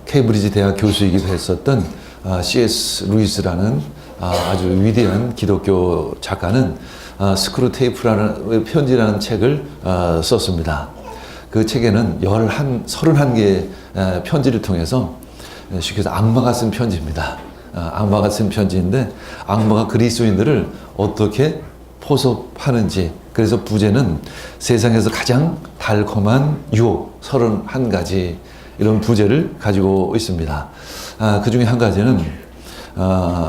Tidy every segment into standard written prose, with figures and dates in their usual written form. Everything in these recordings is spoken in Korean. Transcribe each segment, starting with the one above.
케임브리지 대학 교수이기도 했었던 C.S. 루이스라는 아주 위대한 기독교 작가는 스크루테이프라는 편지라는 책을 썼습니다. 그 책에는 31개의 편지를 통해서 쉽게 해서 악마가 쓴 편지입니다. 악마가 쓴 편지인데 악마가 그리스도인들을 어떻게 포섭하는지, 그래서 부제는 세상에서 가장 달콤한 유혹 31가지 이런 부제를 가지고 있습니다. 그 중에 한 가지는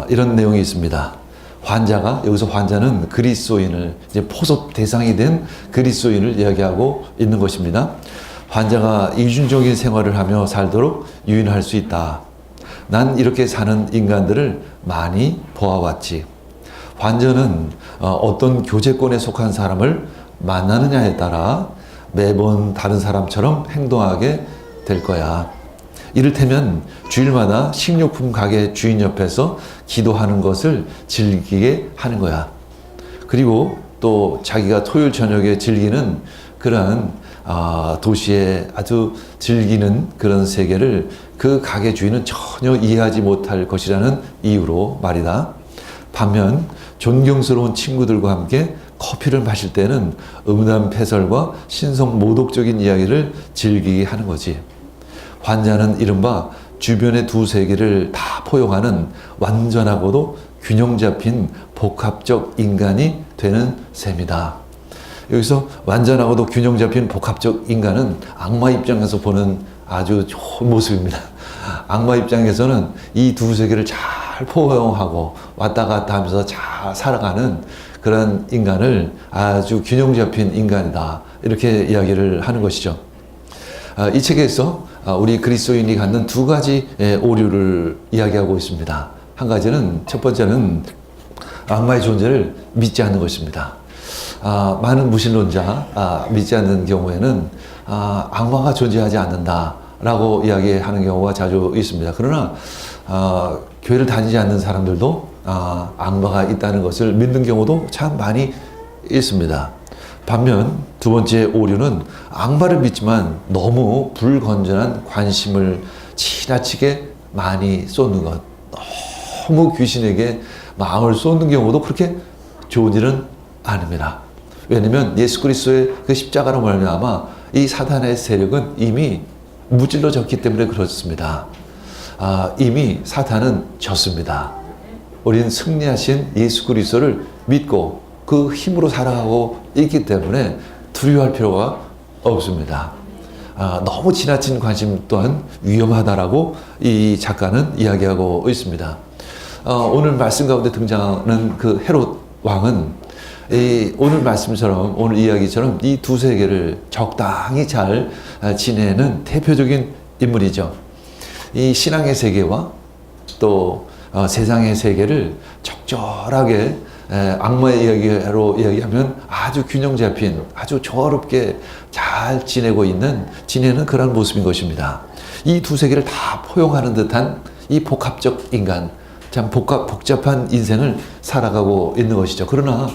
이런 내용이 있습니다. 환자가, 여기서 환자는 그리스도인을, 이제 포섭 대상이 된 그리스도인을 이야기하고 있는 것입니다. 환자가 이중적인 생활을 하며 살도록 유인할 수 있다. 난 이렇게 사는 인간들을 많이 보아왔지. 환자는 어떤 교제권에 속한 사람을 만나느냐에 따라 매번 다른 사람처럼 행동하게 될 거야. 이를테면 주일마다 식료품 가게 주인 옆에서 기도하는 것을 즐기게 하는 거야. 그리고 또 자기가 토요일 저녁에 즐기는 그런 도시에 아주 즐기는 그런 세계를 그 가게 주인은 전혀 이해하지 못할 것이라는 이유로 말이다. 반면 존경스러운 친구들과 함께 커피를 마실 때는 음담패설과 신성모독적인 이야기를 즐기게 하는 거지. 환자는 이른바 주변의 두 세계를 다 포용하는 완전하고도 균형 잡힌 복합적 인간이 되는 셈이다. 여기서 완전하고도 균형 잡힌 복합적 인간은 악마 입장에서 보는 아주 좋은 모습입니다. 악마 입장에서는 이 두 세계를 잘 포용하고 왔다 갔다 하면서 잘 살아가는 그런 인간을 아주 균형 잡힌 인간이다, 이렇게 이야기를 하는 것이죠. 이 책에서 우리 그리스도인이 갖는 두 가지 오류를 이야기하고 있습니다. 한 가지는, 첫 번째는 악마의 존재를 믿지 않는 것입니다. 많은 무신론자 믿지 않는 경우에는 악마가 존재하지 않는다라고 이야기하는 경우가 자주 있습니다. 그러나 교회를 다니지 않는 사람들도 악마가 있다는 것을 믿는 경우도 참 많이 있습니다. 반면 두 번째 오류는 악마를 믿지만 너무 불건전한 관심을 지나치게 많이 쏟는 것, 너무 귀신에게 마음을 쏟는 경우도 그렇게 좋은 일은 아닙니다. 왜냐하면 예수 그리스도의 그 십자가로 말미암아 이 사단의 세력은 이미 무찔러졌기 때문에 그렇습니다. 이미 사탄은 졌습니다. 우리는 승리하신 예수 그리스도를 믿고 그 힘으로 살아가고 있기 때문에 두려워할 필요가 없습니다. 너무 지나친 관심 또한 위험하다라고 이 작가는 이야기하고 있습니다. 오늘 말씀 가운데 등장하는 그 헤롯 왕은 오늘 말씀처럼, 오늘 이야기처럼 이 두 세계를 적당히 잘 지내는 대표적인 인물이죠. 이 신앙의 세계와 또 세상의 세계를 적절하게 악마의 이야기로 이야기하면 아주 균형 잡힌, 아주 조화롭게 잘 지내는 그런 모습인 것입니다. 이 두 세계를 다 포용하는 듯한 이 복합적 인간, 참 복잡한 인생을 살아가고 있는 것이죠. 그러나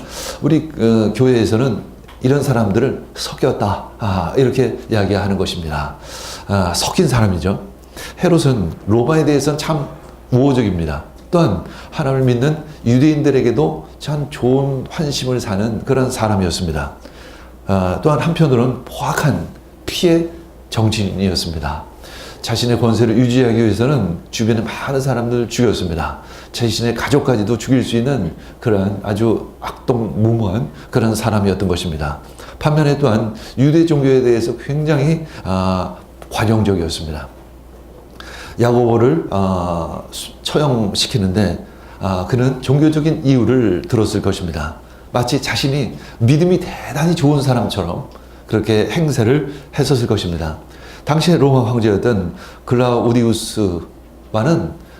우리 교회에서는 이런 사람들을 섞였다, 이렇게 이야기하는 것입니다. 섞인 사람이죠. 헤롯은 로마에 대해서는 참 우호적입니다. 또한 하나님을 믿는 유대인들에게도 참 좋은 환심을 사는 그런 사람이었습니다. 또한 한편으로는 포악한 피해 정치인이었습니다. 자신의 권세를 유지하기 위해서는 주변에 많은 사람들을 죽였습니다. 자신의 가족까지도 죽일 수 있는 그런 아주 악독무모한 그런 사람이었던 것입니다. 반면에 또한 유대 종교에 대해서 굉장히 관용적이었습니다. 야고보를 처형시키는데 그는 종교적인 이유를 들었을 것입니다. 마치 자신이 믿음이 대단히 좋은 사람처럼 그렇게 행세를 했었을 것입니다. 당시의 로마 황제였던 글라우디우스와는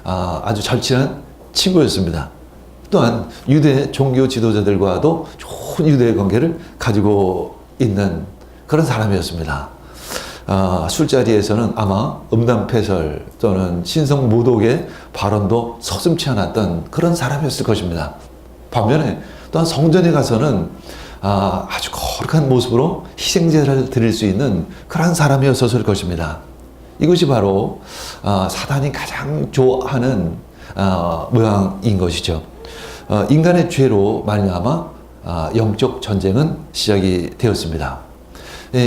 아주 절친한 친구였습니다. 또한 유대 종교 지도자들과도 좋은 유대 관계를 가지고 있는 그런 사람이었습니다. 술자리에서는 아마 음담패설 또는 신성모독의 발언도 서슴지 않았던 그런 사람이었을 것입니다. 반면에 또한 성전에 가서는 아주 거룩한 모습으로 희생제를 드릴 수 있는 그런 사람이었을 것입니다. 이것이 바로 사단이 가장 좋아하는 모양인 것이죠. 인간의 죄로 말미암아 영적 전쟁은 시작이 되었습니다.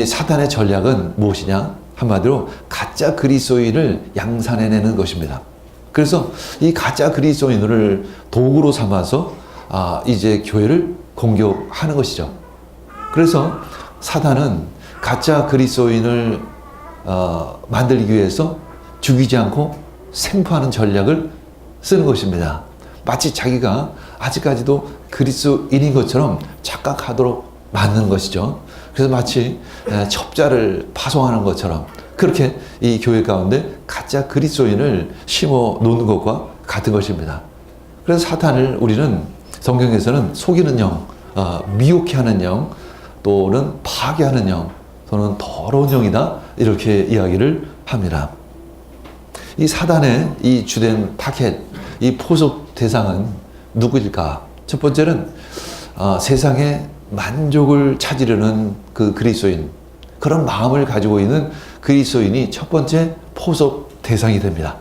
사단의 전략은 무엇이냐? 한마디로 가짜 그리스도인을 양산해내는 것입니다. 그래서 이 가짜 그리스도인을 도구로 삼아서 이제 교회를 공격하는 것이죠. 그래서 사단은 가짜 그리스도인을 만들기 위해서 죽이지 않고 생포하는 전략을 쓰는 것입니다. 마치 자기가 아직까지도 그리스도인인 것처럼 착각하도록 만드는 것이죠. 그래서 마치 첩자를 파송하는 것처럼 그렇게 이 교회 가운데 가짜 그리스도인을 심어 놓는 것과 같은 것입니다. 그래서 사탄을 우리는 성경에서는 속이는 영, 미혹해 하는 영, 또는 파괴하는 영, 또는 더러운 영이다 이렇게 이야기를 합니다. 이 사단의 이 주된 타겟, 이 포섭 대상은 누구일까? 첫 번째는 세상의 만족을 찾으려는 그 그리스도인, 그런 마음을 가지고 있는 그리스도인이 첫 번째 포섭 대상이 됩니다.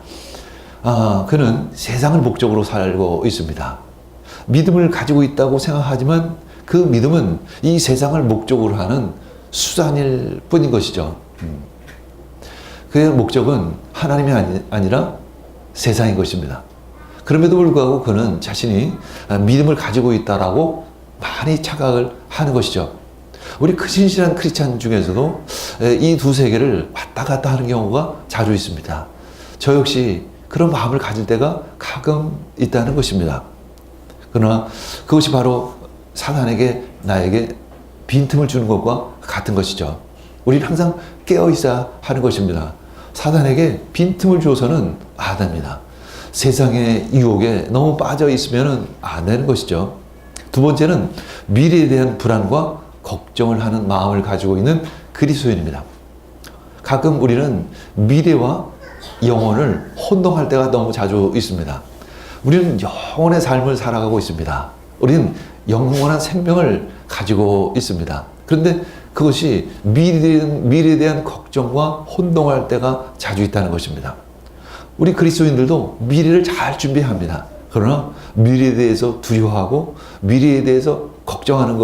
그는 세상을 목적으로 살고 있습니다. 믿음을 가지고 있다고 생각하지만 그 믿음은 이 세상을 목적으로 하는 수단일 뿐인 것이죠. 그의 목적은 하나님이 아니라 세상인 것입니다. 그럼에도 불구하고 그는 자신이 믿음을 가지고 있다라고 많이 착각을 하는 것이죠. 우리 신실한 크리스찬 중에서도 이 두 세계를 왔다 갔다 하는 경우가 자주 있습니다. 저 역시 그런 마음을 가질 때가 가끔 있다는 것입니다. 그러나 그것이 바로 사단에게 나에게 빈틈을 주는 것과 같은 것이죠. 우리는 항상 깨어 있어야 하는 것입니다. 사단에게 빈틈을 줘서는 안 됩니다. 세상의 유혹에 너무 빠져 있으면 안 되는 것이죠. 두 번째는 미래에 대한 불안과 걱정을 하는 마음을 가지고 있는 그리스도인입니다. 가끔 우리는 미래와 영혼을 혼동할 때가 너무 자주 있습니다. 우리는 영혼의 삶을 살아가고 있습니다. 우리는 영원한 생명을 가지고 있습니다. 그런데 그것이 미래에 대한 걱정과 혼동할 때가 자주 있다는 것입니다. 우리 그리스도인들도 미래를 잘 준비합니다. 그러나 미래에 대해서 두려워하고 미래에 대해서 걱정하는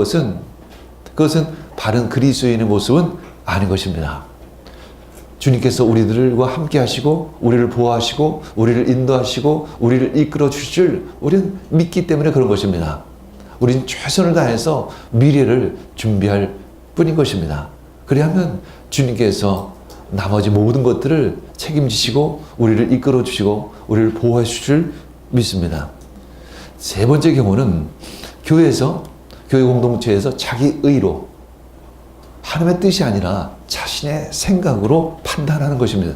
그것은 바른 그리스도인의 모습은 아닌 것입니다. 주님께서 우리들과 함께 하시고 우리를 보호하시고 우리를 인도하시고 우리를 이끌어 주실 줄 우리는 믿기 때문에 그런 것입니다. 우리는 최선을 다해서 미래를 준비할 뿐인 것입니다. 그리하면 주님께서 나머지 모든 것들을 책임지시고 우리를 이끌어 주시고 우리를 보호해 주실 줄 믿습니다. 세 번째 경우는 교회 공동체에서 자기 의로 하나님의 뜻이 아니라 자신의 생각으로 판단하는 것입니다.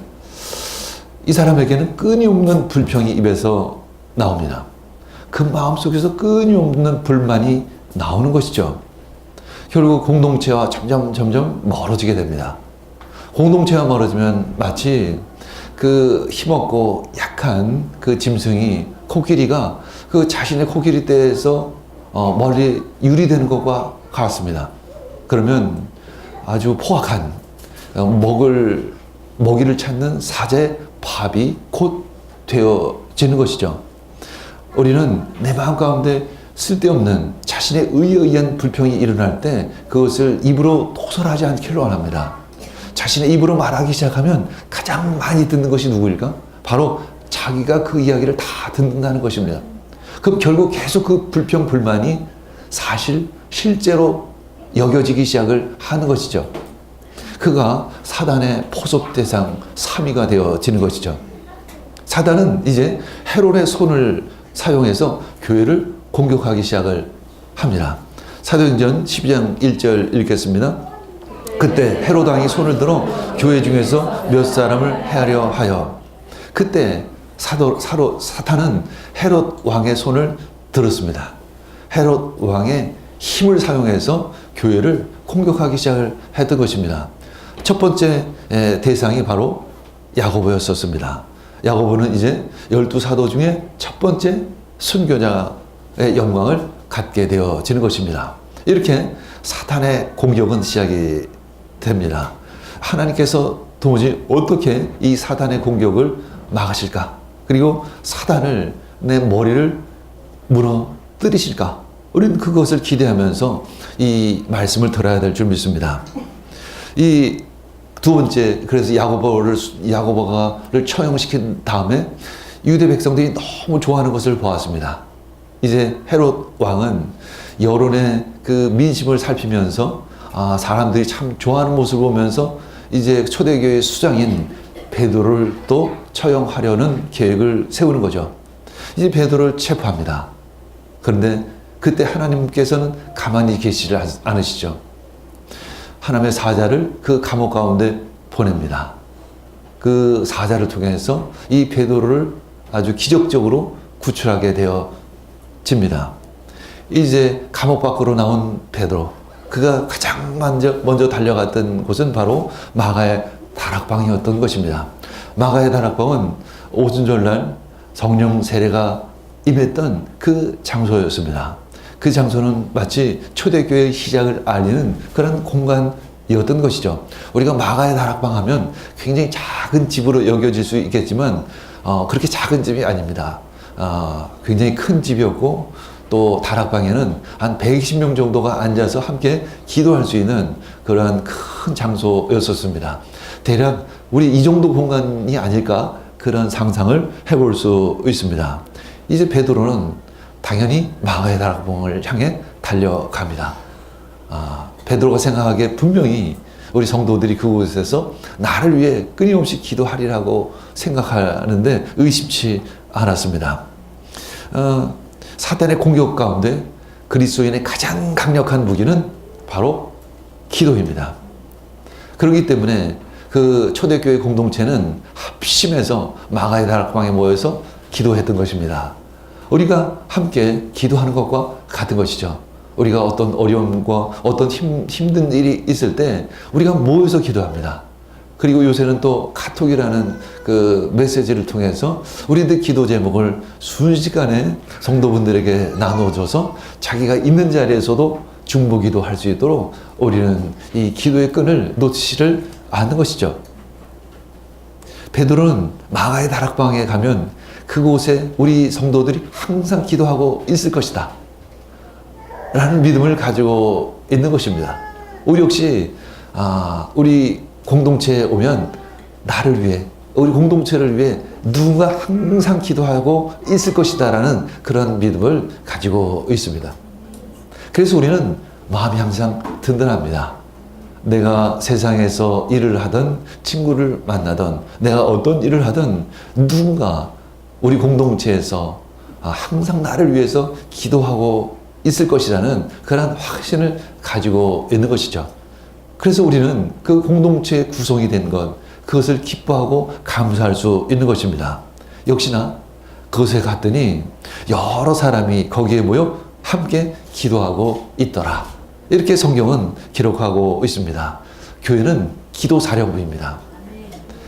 이 사람에게는 끊임없는 불평이 입에서 나옵니다. 그 마음속에서 끊임없는 불만이 나오는 것이죠. 결국 공동체와 점점 멀어지게 됩니다. 공동체와 멀어지면 마치 그 힘없고 약한 그 짐승이 코끼리가 그 자신의 코끼리떼에서 멀리 유리되는 것과 같습니다. 그러면 아주 포악한 먹이를 찾는 사제 밥이 곧 되어지는 것이죠. 우리는 내 마음 가운데 쓸데없는 자신의 의에 의한 불평이 일어날 때 그것을 입으로 토설하지 않기를 원합니다. 자신의 입으로 말하기 시작하면 가장 많이 듣는 것이 누구일까? 바로 자기가 그 이야기를 다 듣는다는 것입니다. 그럼 결국 계속 그 불평, 불만이 실제로 여겨지기 시작을 하는 것이죠. 그가 사단의 포섭 대상 3위가 되어지는 것이죠. 사단은 이제 헤롯의 손을 사용해서 교회를 공격하기 시작을 합니다. 사도행전 12장 1절 읽겠습니다. 그때 헤롯 왕이 손을 들어 교회 중에서 몇 사람을 해하려 하여 그때 사탄은 헤롯 왕의 손을 들었습니다. 헤롯 왕의 힘을 사용해서 교회를 공격하기 시작을 했던 것입니다. 첫 번째 대상이 바로 야고보였었습니다. 야고보는 이제 12사도 중에 첫 번째 순교자의 영광을 갖게 되어지는 것입니다. 이렇게 사탄의 공격은 시작이 됩니다. 하나님께서 도무지 어떻게 이 사단의 공격을 막으실까? 그리고 사단을 내 머리를 무너뜨리실까? 우리는 그것을 기대하면서 이 말씀을 들어야 될 줄 믿습니다. 이 두 번째, 그래서 야고보를 처형시킨 다음에 유대 백성들이 너무 좋아하는 것을 보았습니다. 이제 헤롯 왕은 여론의 그 민심을 살피면서 사람들이 참 좋아하는 모습을 보면서 이제 초대교회 수장인 베드로를 또 처형하려는 계획을 세우는 거죠. 이제 베드로를 체포합니다. 그런데 그때 하나님께서는 가만히 계시지 않으시죠. 하나님의 사자를 그 감옥 가운데 보냅니다. 그 사자를 통해서 이 베드로를 아주 기적적으로 구출하게 되어집니다. 이제 감옥 밖으로 나온 베드로, 그가 가장 먼저 달려갔던 곳은 바로 마가의 다락방이었던 것입니다. 마가의 다락방은 오순절날 성령 세례가 임했던 그 장소였습니다. 그 장소는 마치 초대교회의 시작을 알리는 그런 공간이었던 것이죠. 우리가 마가의 다락방 하면 굉장히 작은 집으로 여겨질 수 있겠지만 그렇게 작은 집이 아닙니다. 굉장히 큰 집이었고 또 다락방에는 한 120명 정도가 앉아서 함께 기도할 수 있는 그러한 큰 장소였었습니다. 대략 우리 이 정도 공간이 아닐까 그런 상상을 해볼 수 있습니다. 이제 베드로는 당연히 마가의 다락방을 향해 달려갑니다. 베드로가 생각하기에 분명히 우리 성도들이 그곳에서 나를 위해 끊임없이 기도하리라고 생각하는데 의심치 않았습니다. 사단의 공격 가운데 그리스도인의 가장 강력한 무기는 바로 기도입니다. 그렇기 때문에 그 초대교회 공동체는 합심해서 마가의 다락방에 모여서 기도했던 것입니다. 우리가 함께 기도하는 것과 같은 것이죠. 우리가 어떤 어려움과 어떤 힘든 일이 있을 때 우리가 모여서 기도합니다. 그리고 요새는 또 카톡이라는 그 메시지를 통해서 우리들 기도 제목을 순식간에 성도분들에게 나눠줘서 자기가 있는 자리에서도 중보기도 할 수 있도록 우리는 이 기도의 끈을 놓치지를 않는 것이죠. 베드로는 마가의 다락방에 가면 그곳에 우리 성도들이 항상 기도하고 있을 것이다 라는 믿음을 가지고 있는 것입니다. 우리 역시 우리 공동체에 오면 나를 위해, 우리 공동체를 위해 누군가 항상 기도하고 있을 것이다 라는 그런 믿음을 가지고 있습니다. 그래서 우리는 마음이 항상 든든합니다. 내가 세상에서 일을 하든 친구를 만나든 내가 어떤 일을 하든 누군가 우리 공동체에서 항상 나를 위해서 기도하고 있을 것이라는 그런 확신을 가지고 있는 것이죠. 그래서 우리는 그 공동체의 구성이 된 것, 그것을 기뻐하고 감사할 수 있는 것입니다. 역시나 그것에 갔더니 여러 사람이 거기에 모여 함께 기도하고 있더라. 이렇게 성경은 기록하고 있습니다. 교회는 기도 사령부입니다.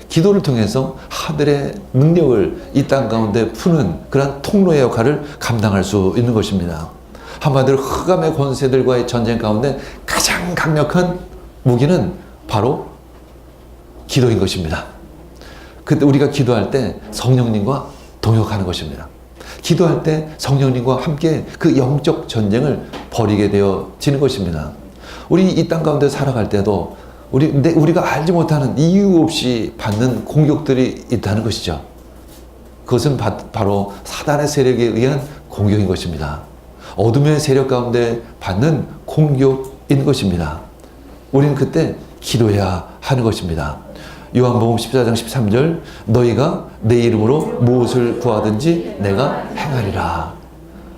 기도를 통해서 하늘의 능력을 이 땅 가운데 푸는 그런 통로의 역할을 감당할 수 있는 것입니다. 한마디로 흑암의 권세들과의 전쟁 가운데 가장 강력한 무기는 바로 기도인 것입니다. 그때 우리가 기도할 때 성령님과 동역하는 것입니다. 기도할 때 성령님과 함께 그 영적 전쟁을 벌이게 되어지는 것입니다. 우리 이 땅 가운데 살아갈 때도 우리가 알지 못하는 이유 없이 받는 공격들이 있다는 것이죠. 그것은 바로 사단의 세력에 의한 공격인 것입니다. 어둠의 세력 가운데 받는 공격인 것입니다. 우리는 그때 기도해야 하는 것입니다. 요한복음 14장 13절 너희가 내 이름으로 무엇을 구하든지 내가 행하리라.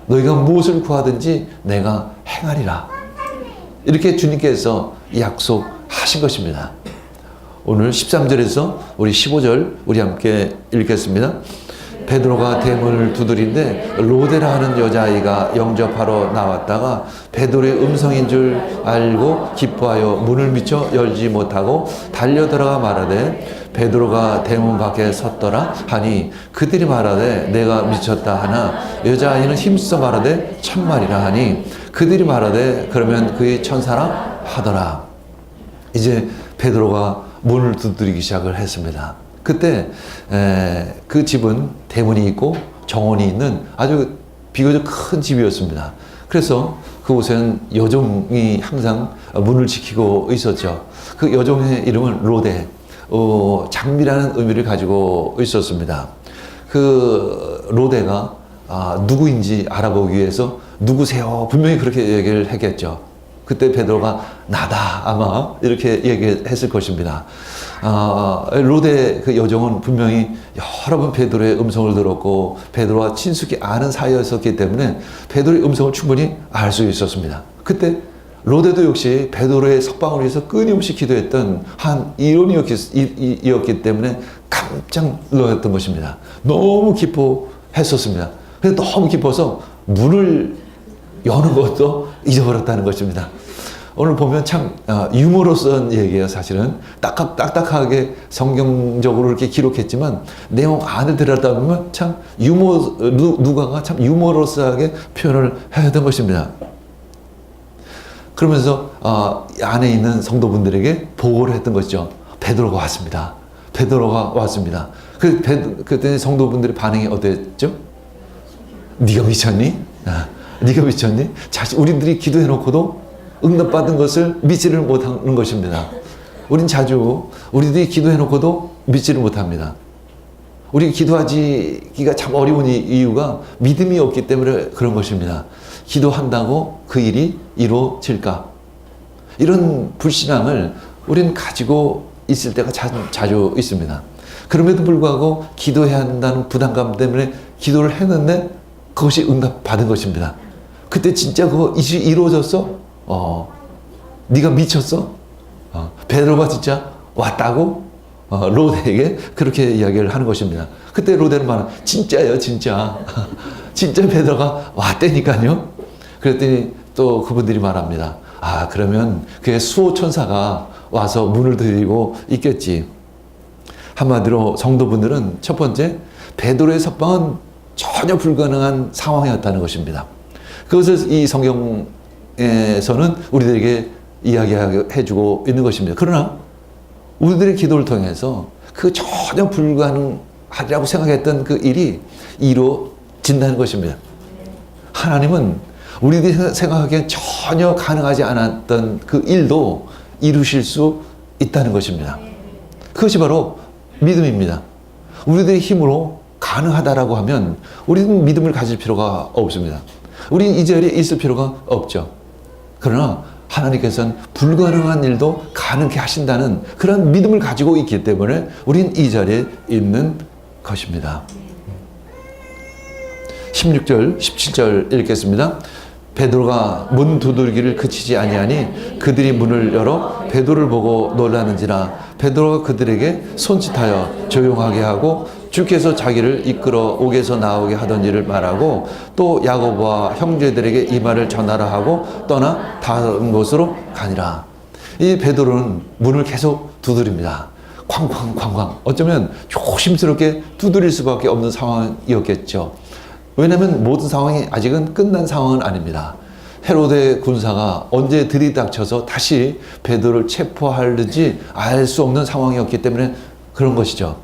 너희가 무엇을 구하든지 내가 행하리라. 이렇게 주님께서 약속하신 것입니다. 오늘 13절에서 우리 15절 우리 함께 읽겠습니다. 베드로가 대문을 두드린데 로데라 하는 여자아이가 영접하러 나왔다가 베드로의 음성인 줄 알고 기뻐하여 문을 미쳐 열지 못하고 달려들어가 말하되 베드로가 대문 밖에 섰더라 하니 그들이 말하되 내가 미쳤다 하나 여자아이는 힘써 말하되 천만이라 하니 그들이 말하되 그러면 그의 천사라 하더라. 이제 베드로가 문을 두드리기 시작을 했습니다. 그때 그 집은 대문이 있고 정원이 있는 아주 비교적 큰 집이었습니다. 그래서 그곳에는 여종이 항상 문을 지키고 있었죠. 그 여종의 이름은 로데, 장미라는 의미를 가지고 있었습니다. 그 로데가 누구인지 알아보기 위해서 누구세요? 분명히 그렇게 얘기를 했겠죠. 그때 베드로가 나다 아마 이렇게 얘기했을 것입니다. 로데 그 여종은 분명히 여러 번 베드로의 음성을 들었고 베드로와 친숙히 아는 사이였었기 때문에 베드로의 음성을 충분히 알 수 있었습니다. 그때 로데도 역시 베드로의 석방을 위해서 끊임없이 기도했던 한 일원이었기 때문에 깜짝 놀랐던 것입니다. 너무 기뻐했었습니다. 그래서 너무 기뻐서 문을 여는 것도 잊어버렸다는 것입니다. 오늘 보면 참 유머러스한 얘기예요. 사실은 딱딱하게 성경적으로 이렇게 기록했지만 내용 안을 들여다보면 참 누가가 참 유머러스하게 표현을 해야 된 것입니다. 그러면서 안에 있는 성도분들에게 보고를 했던 것이죠. 베드로가 왔습니다. 베드로가 왔습니다. 그때 성도분들의 반응이 어땠죠? 네가 미쳤니? 네가 미쳤니? 우리들이 기도해놓고도 응답받은 것을 믿지를 못하는 것입니다. 우린 자주 우리들이 기도해놓고도 믿지를 못합니다. 우리 기도하기가 참 어려운 이유가 믿음이 없기 때문에 그런 것입니다. 기도한다고 그 일이 이루어질까? 이런 불신앙을 우리는 가지고 있을 때가 자주 있습니다. 그럼에도 불구하고 기도해야 한다는 부담감 때문에 기도를 했는데 그것이 응답받은 것입니다. 그때 진짜 그거 이루어졌어? 네가 미쳤어? 베드로가 진짜 왔다고? 로데에게 그렇게 이야기를 하는 것입니다. 그때 로데는 말은 진짜예요, 진짜. 진짜 베드로가 왔다니까요. 그랬더니 또 그분들이 말합니다. 그러면 그의 수호천사가 와서 문을 들이고 있겠지. 한마디로 성도분들은 첫 번째, 베드로의 석방은 전혀 불가능한 상황이었다는 것입니다. 그것을 이 성경에서는 우리들에게 이야기해주고 있는 것입니다. 그러나 우리들의 기도를 통해서 그 전혀 불가능하리라고 생각했던 그 일이 이루어진다는 것입니다. 하나님은 우리들이 생각하기엔 전혀 가능하지 않았던 그 일도 이루실 수 있다는 것입니다. 그것이 바로 믿음입니다. 우리들의 힘으로 가능하다라고 하면 우리는 믿음을 가질 필요가 없습니다. 우리는 이 자리에 있을 필요가 없죠. 그러나 하나님께서는 불가능한 일도 가능케 하신다는 그런 믿음을 가지고 있기 때문에 우리는 이 자리에 있는 것입니다. 16절, 17절 읽겠습니다. 베드로가 문 두들기를 그치지 아니하니 그들이 문을 열어 베드로를 보고 놀라는지라. 베드로가 그들에게 손짓하여 조용하게 하고 주께서 자기를 이끌어 옥에서 나오게 하던 일을 말하고 또 야고보와 형제들에게 이 말을 전하라 하고 떠나 다른 곳으로 가니라. 이 베드로는 문을 계속 두드립니다. 쾅쾅쾅쾅. 어쩌면 조심스럽게 두드릴 수밖에 없는 상황이었겠죠. 왜냐하면 모든 상황이 아직은 끝난 상황은 아닙니다. 헤로데 군사가 언제 들이닥쳐서 다시 베드로를 체포할지 알 수 없는 상황이었기 때문에 그런 것이죠.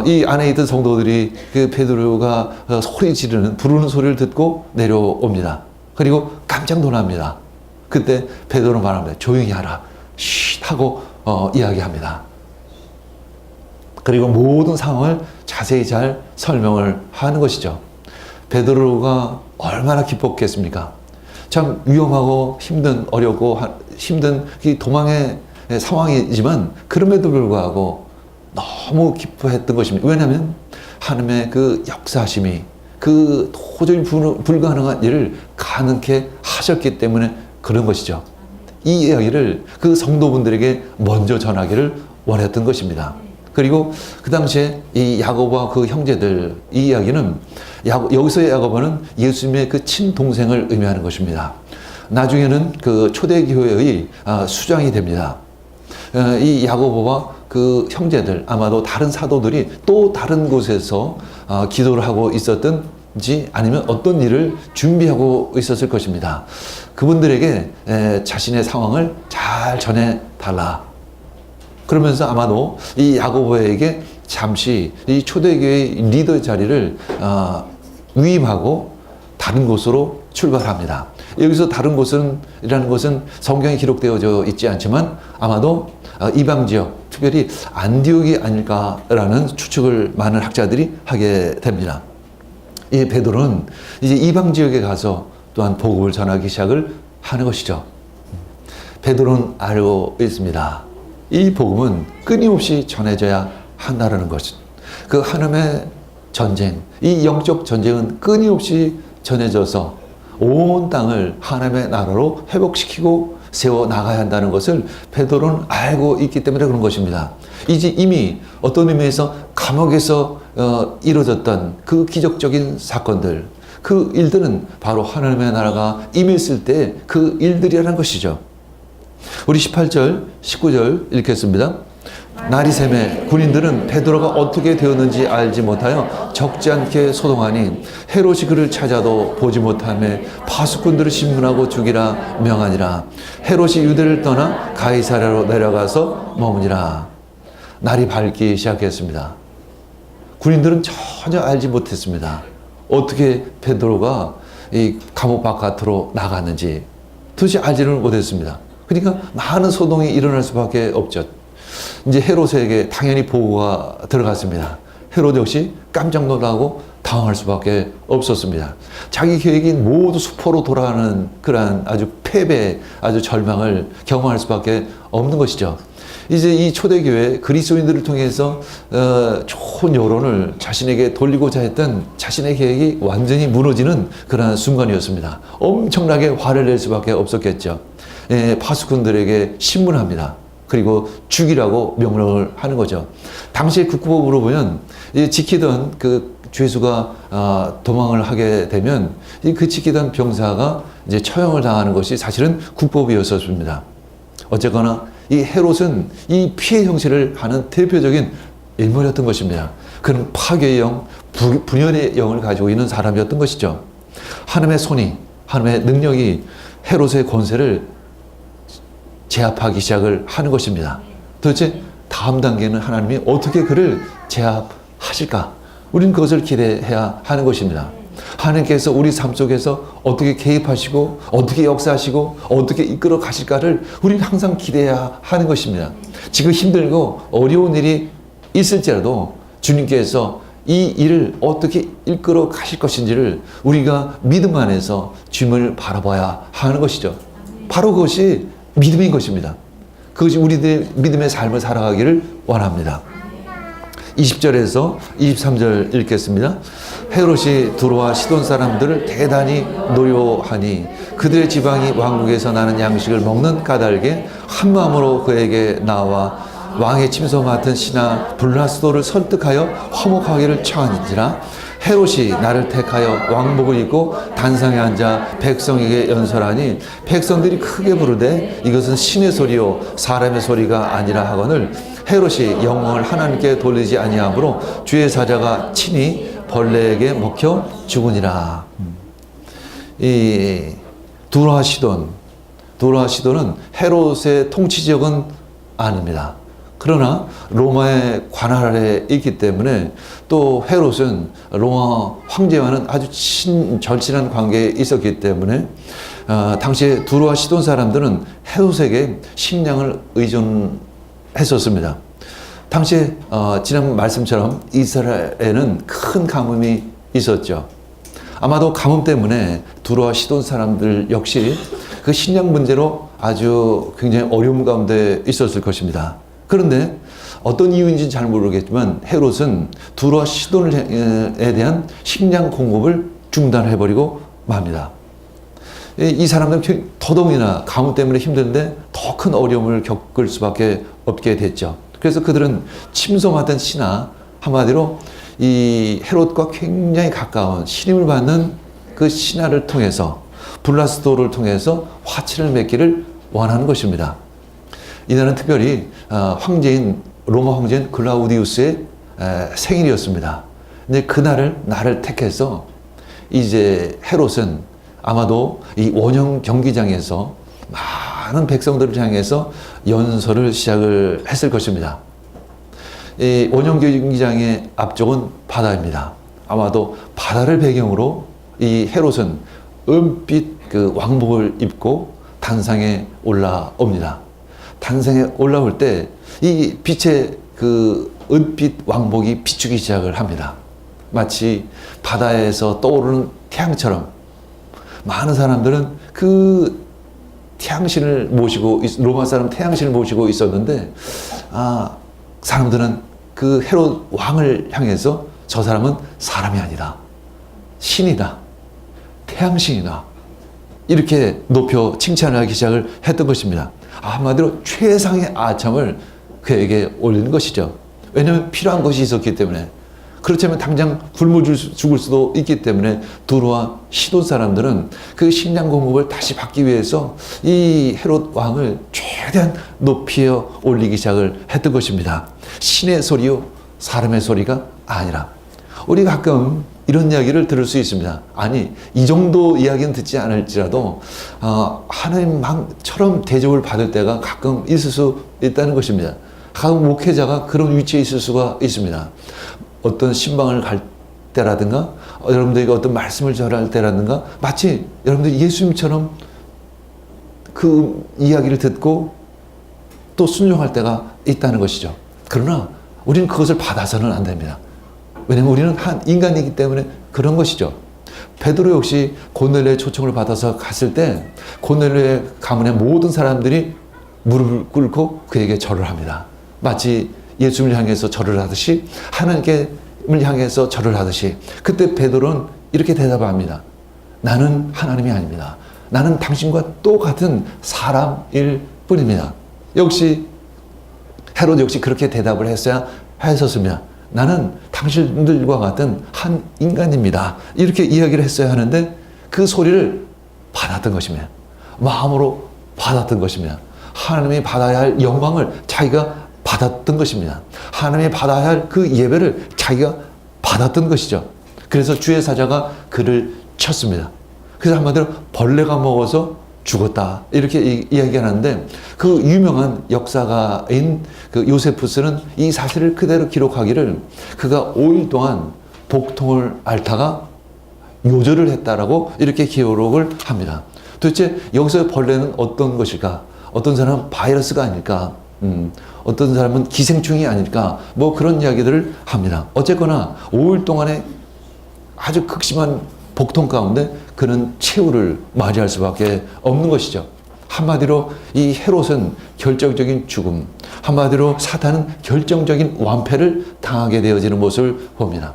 이 안에 있던 성도들이 그 베드로가 소리 지르는 부르는 소리를 듣고 내려옵니다. 그리고 깜짝 놀랍니다. 그때 베드로 말합니다. 조용히 하라. 쉿 하고 이야기합니다. 그리고 모든 상황을 자세히 잘 설명을 하는 것이죠. 베드로가 얼마나 기뻤겠습니까? 참 위험하고 어렵고 힘든 도망의 상황이지만 그럼에도 불구하고 너무 기뻐했던 것입니다. 왜냐하면 하나님의 그 역사하심이 그 도저히 불가능한 일을 가능케 하셨기 때문에 그런 것이죠. 이 이야기를 그 성도분들에게 먼저 전하기를 원했던 것입니다. 그리고 그 당시에 이 야고보와 그 형제들, 이 이야기는 여기서의 야고보는 예수님의 그 친동생을 의미하는 것입니다. 나중에는 그 초대교회의 수장이 됩니다. 이 야고보와 그 형제들, 아마도 다른 사도들이 또 다른 곳에서 기도를 하고 있었든지 아니면 어떤 일을 준비하고 있었을 것입니다. 그분들에게 자신의 상황을 잘 전해달라. 그러면서 아마도 이 야고보에게 잠시 이 초대교회의 리더 자리를 위임하고 다른 곳으로 출발합니다. 여기서 다른 곳이라는 것은 성경에 기록되어져 있지 않지만 아마도 이방 지역, 특별히 안디옥이 아닐까라는 추측을 많은 학자들이 하게 됩니다. 이 베드로는 이제 이방 지역에 가서 또한 복음을 전하기 시작을 하는 것이죠. 베드로는 알고 있습니다. 이 복음은 끊임없이 전해져야 한다는 것. 그 하나님의 전쟁, 이 영적 전쟁은 끊임없이 전해져서 온 땅을 하나님의 나라로 회복시키고 세워 나가야 한다는 것을 베드로는 알고 있기 때문에 그런 것입니다. 이제 이미 어떤 의미에서 감옥에서 이루어졌던 그 기적적인 사건들, 그 일들은 바로 하나님의 나라가 임했을 때 그 일들이라는 것이죠. 우리 18절, 19절 읽겠습니다. 날이 새매 군인들은 베드로가 어떻게 되었는지 알지 못하여 적지 않게 소동하니 헤롯이 그를 찾아도 보지 못하며 파수꾼들을 신문하고 죽이라 명하니라. 헤롯이 유대를 떠나 가이사랴로 내려가서 머무니라. 날이 밝기 시작했습니다. 군인들은 전혀 알지 못했습니다. 어떻게 베드로가 이 감옥 바깥으로 나갔는지 도대체 알지를 못했습니다. 그러니까 많은 소동이 일어날 수밖에 없죠. 이제 헤롯에게 당연히 보고가 들어갔습니다. 헤롯 역시 깜짝 놀라고 당황할 수밖에 없었습니다. 자기 계획이 모두 수포로 돌아가는 그러한 아주 패배, 아주 절망을 경험할 수밖에 없는 것이죠. 이제 이 초대교회 그리스도인들을 통해서 좋은 여론을 자신에게 돌리고자 했던 자신의 계획이 완전히 무너지는 그러한 순간이었습니다. 엄청나게 화를 낼 수밖에 없었겠죠. 파수꾼들에게 신문합니다. 그리고 죽이라고 명령을 하는 거죠. 당시의 국법으로 보면 지키던 그 죄수가 도망을 하게 되면 그 지키던 병사가 이제 처형을 당하는 것이 사실은 국법이었습니다. 어쨌거나 이 헤롯은 이 피해 형식을 하는 대표적인 인물이었던 것입니다. 그는 파괴의 영, 분열의 영을 가지고 있는 사람이었던 것이죠. 하나님의 손이, 하나님의 능력이 헤롯의 권세를 제압하기 시작을 하는 것입니다. 도대체 다음 단계는 하나님이 어떻게 그를 제압하실까? 우리는 그것을 기대해야 하는 것입니다. 하나님께서 우리 삶 속에서 어떻게 개입하시고 어떻게 역사하시고 어떻게 이끌어 가실까를 우리는 항상 기대해야 하는 것입니다. 지금 힘들고 어려운 일이 있을지라도 주님께서 이 일을 어떻게 이끌어 가실 것인지를 우리가 믿음 안에서 주님을 바라봐야 하는 것이죠. 바로 그것이 믿음인 것입니다. 그것이 우리들의 믿음의 삶을 살아가기를 원합니다. 20절에서 23절 읽겠습니다. 헤롯이 두로와 시돈 사람들을 대단히 노여하니 그들의 지방이 왕국에서 나는 양식을 먹는 까닭에 한 마음으로 그에게 나와 왕의 침소 맡은 신하 블라스도를 설득하여 화목하기를 청하니라. 헤롯이 나를 택하여 왕복을 입고 단상에 앉아 백성에게 연설하니 백성들이 크게 부르되 이것은 신의 소리요 사람의 소리가 아니라 하거늘 헤롯이 영광을 하나님께 돌리지 아니하므로 주의 사자가 친히 벌레에게 먹혀 죽으니라. 이 두로와 시돈은 헤롯의 통치적은 아닙니다. 그러나 로마의 관할 아래에 있기 때문에 또 헤롯은 로마 황제와는 아주 절친한 관계에 있었기 때문에 당시에 두로와 시돈 사람들은 헤롯에게 식량을 의존했었습니다. 당시에 지난 말씀처럼 이스라엘에는 큰 가뭄이 있었죠. 아마도 가뭄 때문에 두로와 시돈 사람들 역시 그 식량 문제로 아주 굉장히 어려움 가운데 있었을 것입니다. 그런데 어떤 이유인지는 잘 모르겠지만 헤롯은 두로와 시돈에 대한 식량 공급을 중단해버리고 맙니다. 이 사람들은 더더욱이나 가뭄 때문에 힘든데 더 큰 어려움을 겪을 수밖에 없게 됐죠. 그래서 그들은 침소 맡은 신하, 한마디로 이 헤롯과 굉장히 가까운 신임을 받는 그 신하를 통해서 블라스도를 통해서 화친을 맺기를 원하는 것입니다. 이날은 특별히 로마 황제인 글라우디우스의 생일이었습니다. 근데 그날을 나를 택해서 이제 헤롯은 아마도 이 원형 경기장에서 많은 백성들을 향해서 연설을 시작을 했을 것입니다. 이 원형 경기장의 앞쪽은 바다입니다. 아마도 바다를 배경으로 이 헤롯은 은빛 그 왕복을 입고 단상에 올라옵니다. 단상에 올라올 때 이 빛의 그 은빛 왕복이 비추기 시작을 합니다. 마치 바다에서 떠오르는 태양처럼 많은 사람들은 그 태양신을 모시고, 로마 사람 태양신을 모시고 있었는데, 사람들은 그 헤롯 왕을 향해서 저 사람은 사람이 아니다, 신이다, 태양신이다, 이렇게 높여 칭찬을 하기 시작을 했던 것입니다. 한마디로 최상의 아첨을 그에게 올리는 것이죠. 왜냐하면 필요한 것이 있었기 때문에. 그렇다면 당장 굶어 죽을 수도 있기 때문에 두로와 시돈 사람들은 그 식량 공급을 다시 받기 위해서 이 헤롯 왕을 최대한 높여 올리기 시작을 했던 것입니다. 신의 소리요, 사람의 소리가 아니라. 우리 가끔 이런 이야기를 들을 수 있습니다. 아니, 이 정도 이야기는 듣지 않을지라도 하나님처럼 대접을 받을 때가 가끔 있을 수 있다는 것입니다. 가끔 목회자가 그런 위치에 있을 수가 있습니다. 어떤 신방을 갈 때라든가, 여러분들에게 어떤 말씀을 전할 때라든가, 마치 여러분들 예수님처럼 그 이야기를 듣고 또 순종할 때가 있다는 것이죠. 그러나 우리는 그것을 받아서는 안 됩니다. 왜냐하면 우리는 한 인간이기 때문에 그런 것이죠. 베드로 역시 고넬료의 초청을 받아서 갔을 때 고넬료의 가문의 모든 사람들이 무릎을 꿇고 그에게 절을 합니다. 마치 예수님을 향해서 절을 하듯이, 하나님을 향해서 절을 하듯이. 그때 베드로는 이렇게 대답합니다. 나는 하나님이 아닙니다. 나는 당신과 똑같은 사람일 뿐입니다. 역시 헤롯 역시 그렇게 대답을 했어야 했었습니다. 나는 당신들과 같은 한 인간입니다. 이렇게 이야기를 했어야 하는데 그 소리를 받았던 것입니다. 마음으로 받았던 것입니다. 하나님이 받아야 할 영광을 자기가 받았던 것입니다. 하나님이 받아야 할 그 예배를 자기가 받았던 것이죠. 그래서 주의 사자가 그를 쳤습니다. 그래서 한마디로 벌레가 먹어서 죽었다, 이렇게 이야기하는데, 그 유명한 역사가인 그 요세푸스는 이 사실을 그대로 기록하기를, 그가 5일 동안 복통을 앓다가 요절을 했다라고 이렇게 기록을 합니다. 도대체 여기서 벌레는 어떤 것일까? 어떤 사람은 바이러스가 아닐까? 어떤 사람은 기생충이 아닐까? 뭐 그런 이야기들을 합니다. 어쨌거나 5일 동안의 아주 극심한 복통 가운데 그는 최후를 맞이할 수밖에 없는 것이죠. 한마디로 이 헤롯은 결정적인 죽음, 한마디로 사탄은 결정적인 완패를 당하게 되어지는 모습을 봅니다.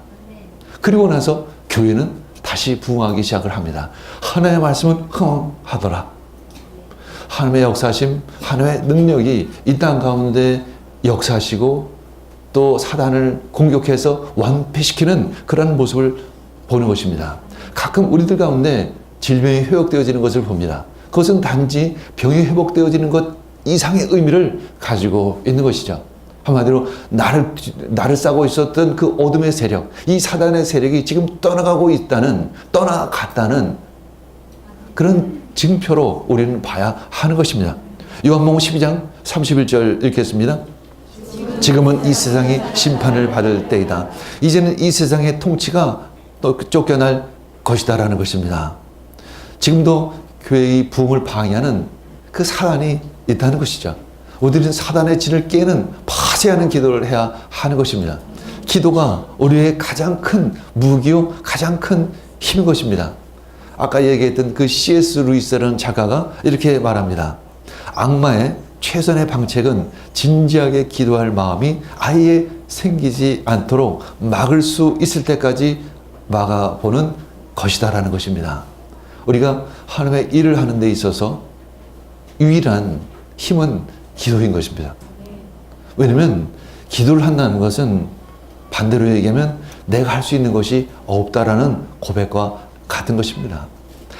그리고 나서 교회는 다시 부흥하기 시작을 합니다. 하나님의 말씀은 흥하더라. 하나님의 역사심, 하나님의 능력이 이 땅 가운데 역사하시고 또 사단을 공격해서 완패시키는 그런 모습을 보는 것입니다. 가끔 우리들 가운데 질병이 회복되어지는 것을 봅니다. 그것은 단지 병이 회복되어지는 것 이상의 의미를 가지고 있는 것이죠. 한마디로 나를 싸고 있었던 그 어둠의 세력, 이 사단의 세력이 지금 떠나갔다는 그런 증표로 우리는 봐야 하는 것입니다. 요한복음 12장 31절 읽겠습니다. 지금은 이 세상이 심판을 받을 때이다. 이제는 이 세상의 통치가 또 쫓겨날 것이다라는 것입니다. 지금도 교회의 부흥을 방해하는 그 사단이 있다는 것이죠. 우리는 사단의 진을 깨는 파쇄하는 기도를 해야 하는 것입니다. 기도가 우리의 가장 큰 무기요, 가장 큰 힘인 것입니다. 아까 얘기했던 그 C.S. 루이스라는 작가가 이렇게 말합니다. 악마의 최선의 방책은 진지하게 기도할 마음이 아예 생기지 않도록 막을 수 있을 때까지 막아보는 것이다라는 것입니다. 우리가 하나님의 일을 하는 데 있어서 유일한 힘은 기도인 것입니다. 왜냐하면 기도를 한다는 것은 반대로 얘기하면 내가 할 수 있는 것이 없다라는 고백과 같은 것입니다.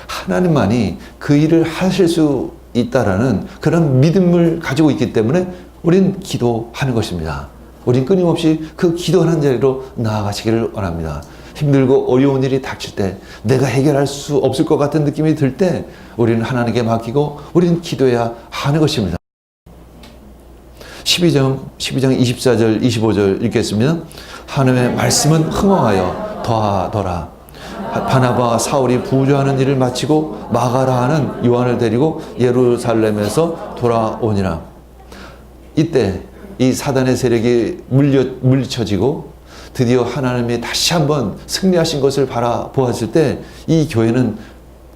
하나님만이 그 일을 하실 수 있다라는 그런 믿음을 가지고 있기 때문에 우린 기도하는 것입니다. 우린 끊임없이 그 기도하는 자리로 나아가시기를 원합니다. 힘들고 어려운 일이 닥칠 때, 내가 해결할 수 없을 것 같은 느낌이 들 때 우리는 하나님께 맡기고 우리는 기도해야 하는 것입니다. 12장 24절 25절 읽겠습니다. 하나님의 말씀은 흥왕하여 더하더라. 바나바와 사울이 부조하는 일을 마치고 마가라 하는 요한을 데리고 예루살렘에서 돌아오니라. 이때 이 사단의 세력이 물리쳐지고 드디어 하나님이 다시 한번 승리하신 것을 바라보았을 때 이 교회는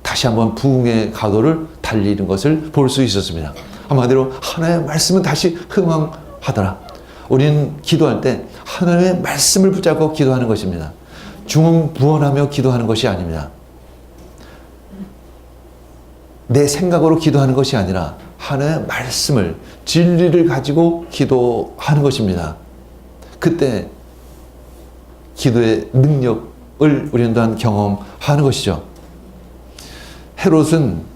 다시 한번 부흥의 가도를 달리는 것을 볼 수 있었습니다. 한마디로 하나님의 말씀은 다시 흥왕하더라. 우리는 기도할 때 하나님의 말씀을 붙잡고 기도하는 것입니다. 중언부언하며 기도하는 것이 아닙니다. 내 생각으로 기도하는 것이 아니라 하나님의 말씀을, 진리를 가지고 기도하는 것입니다. 그때 기도의 능력을 우리는 또한 경험하는 것이죠. 헤롯은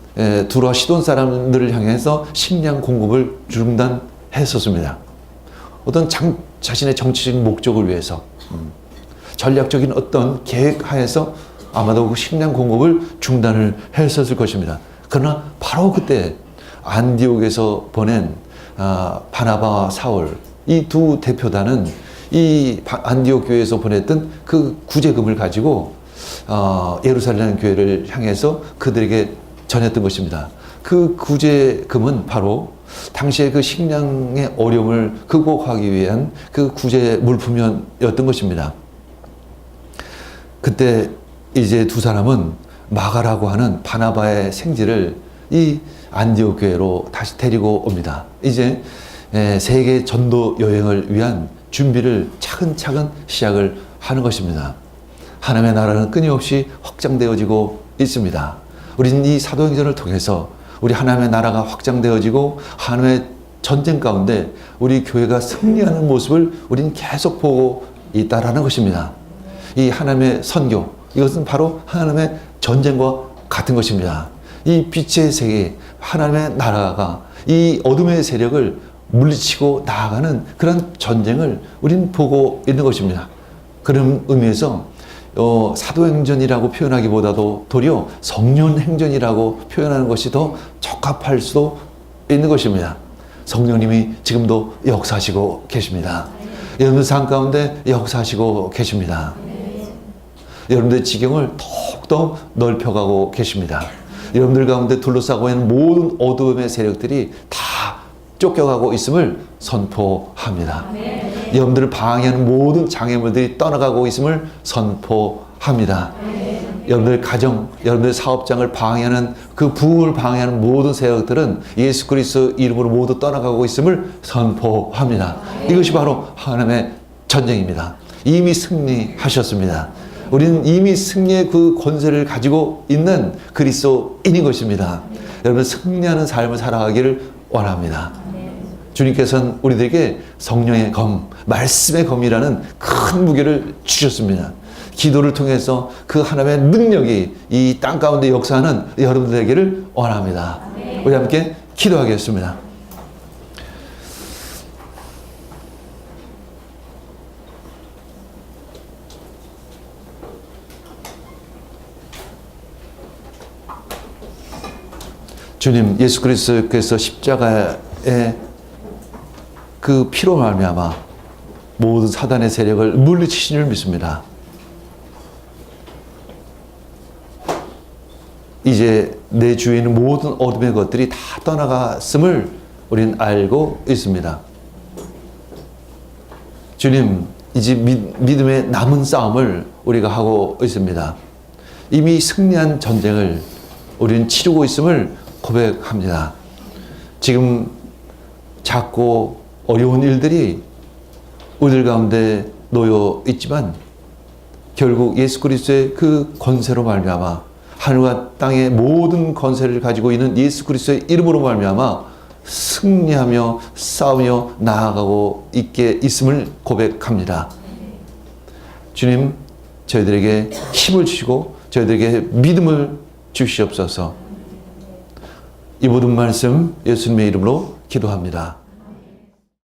두로와 시돈 사람들을 향해서 식량 공급을 중단했었습니다. 어떤 자신의 정치적인 목적을 위해서, 전략적인 어떤 계획하에서 아마도 그 식량 공급을 중단을 했었을 것입니다. 그러나 바로 그때 안디옥에서 보낸 바나바와 사울, 이 두 대표단은 이 안디옥 교회에서 보냈던 그 구제금을 가지고 예루살렘 교회를 향해서 그들에게 전했던 것입니다. 그 구제금은 바로 당시의 그 식량의 어려움을 극복하기 위한 그 구제 물품이었던 것입니다. 그때 이제 두 사람은 마가라고 하는 바나바의 생지를 이 안디옥 교회로 다시 데리고 옵니다. 이제 세계 전도 여행을 위한 준비를 차근차근 시작을 하는 것입니다. 하나님의 나라는 끊임없이 확장되어지고 있습니다. 우리는 이 사도행전을 통해서 우리 하나님의 나라가 확장되어지고 하나님의 전쟁 가운데 우리 교회가 승리하는 모습을 우리는 계속 보고 있다라는 것입니다. 이 하나님의 선교, 이것은 바로 하나님의 전쟁과 같은 것입니다. 이 빛의 세계, 하나님의 나라가 이 어둠의 세력을 물리치고 나아가는 그런 전쟁을 우리는 보고 있는 것입니다. 그런 의미에서 사도행전이라고 표현하기보다도 도리어 성령행전이라고 표현하는 것이 더 적합할 수도 있는 것입니다. 성령님이 지금도 역사하시고 계십니다. 여러분들 삶 가운데 역사하시고 계십니다. 여러분들의 지경을 더욱더 넓혀가고 계십니다. 여러분들 가운데 둘러싸고 있는 모든 어둠의 세력들이 다 쫓겨가고 있음을 선포합니다. 여러분들을 방해하는 모든 장애물들이 떠나가고 있음을 선포합니다. 여러분들 가정, 여러분들 사업장을 방해하는 그 부흥을 방해하는 모든 세력들은 예수 그리스도 이름으로 모두 떠나가고 있음을 선포합니다. 이것이 바로 하나님의 전쟁입니다. 이미 승리하셨습니다. 우리는 이미 승리의 그 권세를 가지고 있는 그리스도인인 것입니다. 여러분 승리하는 삶을 살아가기를 원합니다. 주님께서는 우리들에게 성령의 검, 말씀의 검이라는 큰 무게를 주셨습니다. 기도를 통해서 그 하나님의 능력이 이 땅 가운데 역사하는 여러분들에게를 원합니다. 우리 함께 기도하겠습니다. 주님, 예수 그리스도께서 십자가에 그 피로 말미암아 모든 사단의 세력을 물리치신 줄 믿습니다. 이제 내 주위에 있는 모든 어둠의 것들이 다 떠나갔음을 우리는 알고 있습니다. 주님, 이제 믿음의 남은 싸움을 우리가 하고 있습니다. 이미 승리한 전쟁을 우리는 치르고 있음을 고백합니다. 지금 작고 어려운 일들이 우리들 가운데 놓여 있지만 결국 예수 그리스도의 그 권세로 말미암아 하늘과 땅의 모든 권세를 가지고 있는 예수 그리스도의 이름으로 말미암아 승리하며 싸우며 나아가고 있게 있음을 고백합니다. 주님, 저희들에게 힘을 주시고 저희들에게 믿음을 주시옵소서. 이 모든 말씀 예수님의 이름으로 기도합니다.